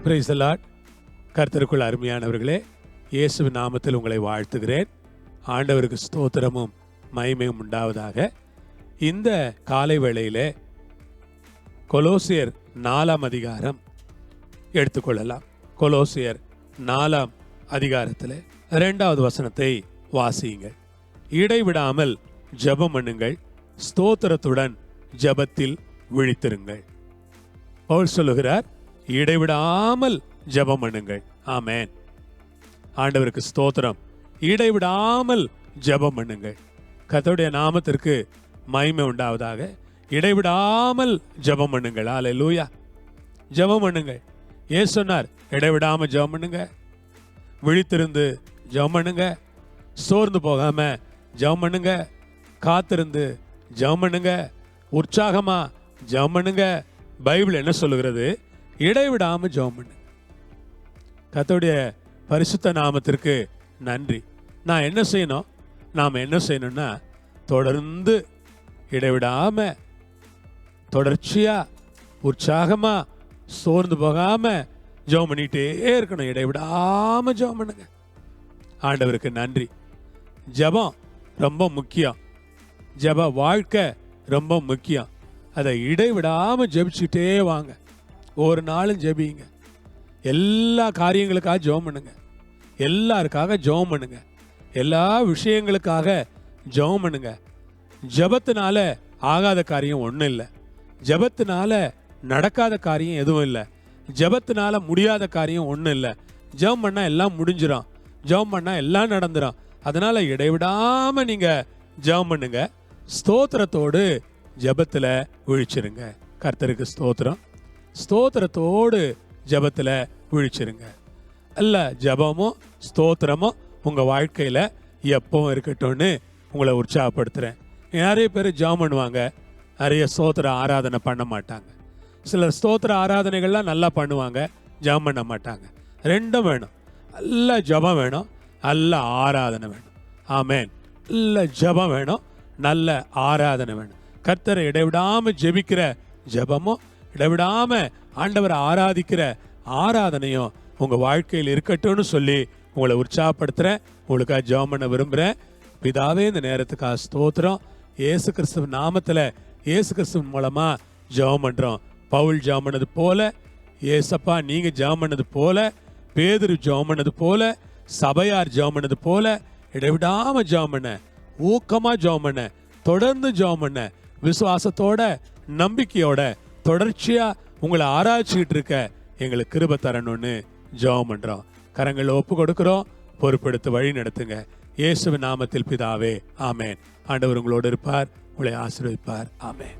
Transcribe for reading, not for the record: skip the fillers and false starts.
Praise the Lord. கர்த்தருக்குள் அருமையானவர்களே, இயேசுவின் நாமத்தில் உங்களை வாழ்த்துகிறேன். ஆண்டவருக்கு ஸ்தோத்திரமும் மகிமையும் உண்டாவதாக. இந்த காலை வேளையிலே கொலோசியர் 4ஆம் அதிகாரம் எடுத்துக்கொள்ளலாம். கொலோசியர் 4ஆம் அதிகாரத்தில் 2வது வசனத்தை வாசியுங்கள். இடைவிடாமல் ஜெபம் பண்ணுங்கள், ஸ்தோத்திரத்துடன் ஜெபத்தில் விழித்திருங்கள். பவுல் சொல்லுகிறார், இடைவிடாமல் ஜெபம் பண்ணுங்கள். ஆமென். ஆண்டவருக்கு ஸ்தோத்திரம். இடைவிடாமல் ஜெபம் பண்ணுங்கள். கர்த்தருடைய நாமத்திற்கு மகிமை உண்டாவதாக. இடைவிடாமல் ஜெபம் பண்ணுங்கள். அல்லேலூயா. ஜெபம் பண்ணுங்கள். ஏன் சொன்னார்? இடைவிடாம ஜெபம் பண்ணுங்க, விழித்திருந்து ஜெபம் பண்ணுங்க, சோர்ந்து போகாம ஜெபம் பண்ணுங்க, காத்திருந்து ஜெபம் பண்ணுங்க, உற்சாகமா ஜெபம் பண்ணுங்க. பைபிள் என்ன சொல்லுகிறது? இடைவிடாம ஜெபம் பண்ணுங்க. கர்த்தருடைய பரிசுத்த நாமத்திற்கு நன்றி. நான் என்ன செய்யணும்? நாம் என்ன செய்யணும்னா, தொடர்ந்து இடைவிடாம தொடர்ச்சியா உற்சாகமா சோர்ந்து போகாம ஜெபம் பண்ணிட்டே இருக்கணும். இடைவிடாம ஜெபம் பண்ணுங்க. ஆண்டவருக்கு நன்றி. ஜெபம் ரொம்ப முக்கியம். ஜெப வாழ்க்கை ரொம்ப முக்கியம். அதை இடைவிடாம ஜெபிச்சுட்டே வாங்க. ஒரு நாளும் ஜெபிங்க. எல்லா காரியங்களுக்காக ஜெபம் பண்ணுங்க. எல்லாருக்காக ஜெபம் பண்ணுங்க. எல்லா விஷயங்களுக்காக ஜெபம் பண்ணுங்க. ஜெபத்தினால ஆகாத காரியம் ஒன்றும் இல்லை. ஜெபத்தினால நடக்காத காரியம் எதுவும் இல்லை. ஜெபத்தினால முடியாத காரியம் ஒன்றும் இல்லை. ஜெபம் பண்ணால் எல்லாம் முடிஞ்சிடும். ஜெபம் பண்ணால் எல்லாம் நடந்துடும். அதனால இடைவிடாம நீங்க ஜெபம் பண்ணுங்க. ஸ்தோத்திரத்தோடு ஜெபத்துல விழிச்சிருங்க. கர்த்தருக்கு ஸ்தோத்திரம். ஸ்தோத்திரத்தோடு ஜெபத்துல விழிச்சிருங்க. அல்ல, ஜெபமும் ஸ்தோத்திரமும் உங்க வாழ்க்கையில எப்பவும் இருக்கட்டும்னு உங்களை உற்சாகப்படுத்துறேன். நிறைய பேர் ஜெபம் பண்ணுவாங்க, நிறைய ஸ்தோத்திர ஆராதனை பண்ண மாட்டாங்க. சிலர் ஸ்தோத்திர ஆராதனைகள்லாம் நல்லா பண்ணுவாங்க, ஜெபம் பண்ண மாட்டாங்க. ரெண்டும் வேணும். நல்ல ஜெபம் வேணும், நல்ல ஆராதனை வேணும். ஆமென். நல்ல ஜெபம் வேணும், நல்ல ஆராதனை வேணும். கர்த்தரை இடைவிடாம ஜெபிக்கிற ஜெபமும் இடைவிடாம ஆண்டவரை ஆராதிக்கிற ஆராதனையும் உங்க வாழ்க்கையில் இருக்கட்டும்னு சொல்லி உங்களை உற்சாகப்படுத்துறேன். உங்களுக்காக ஜெபம் பண்ண விரும்புறேன். பிதாவே, இந்த நேரத்துக்காக ஸ்தோத்திரம். இயேசு கிறிஸ்துவ நாமத்துல, இயேசு கிறிஸ்துவின் மூலமா ஜெபம் பண்றோம். பவுல் ஜெபம் பண்ணது போல, ஏசப்பா நீங்க ஜெபம் பண்ணது போல, பேதுரு ஜெபம் பண்ணது போல, சபையார் ஜெபம் பண்ணது போல இடைவிடாம ஜெபம் பண்ண, ஊக்கமா ஜெபம் பண்ண, தொடர்ந்து ஜெபம் பண்ண, விசுவாசத்தோட நம்பிக்கையோட தொடர்ச்சியா உங்களை ஆராய்ச்சிக்கிட்டு இருக்க எங்களுக்கு கிருபை தரணும்னு ஜெபம் பண்றோம். கரங்களை ஒப்பு கொடுக்கிறோம். பொறுப்பெடுத்து வழி நடத்துங்க. இயேசுவின் நாமத்தில் பிதாவே, ஆமென். ஆண்டவர் உங்களோடு இருப்பார், உங்களை ஆசீர்வதிப்பார். ஆமென்.